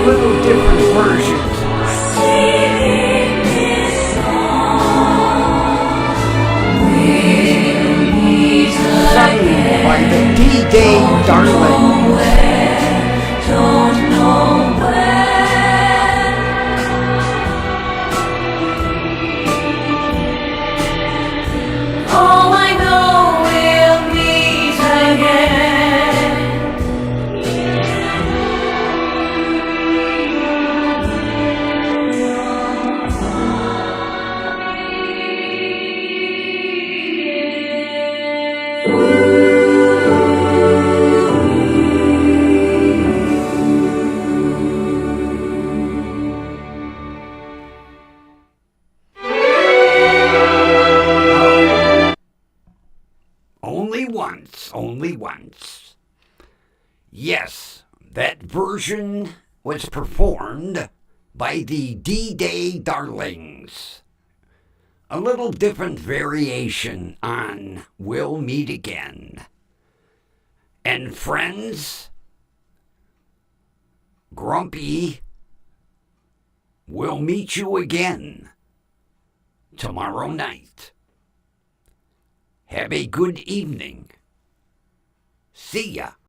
Little different versions. only once, only once. Yes, that version was performed by the D-Day Darlings. A little different variation on We'll Meet Again. And friends, Grumpy will meet you again tomorrow night. Have a good evening. See ya.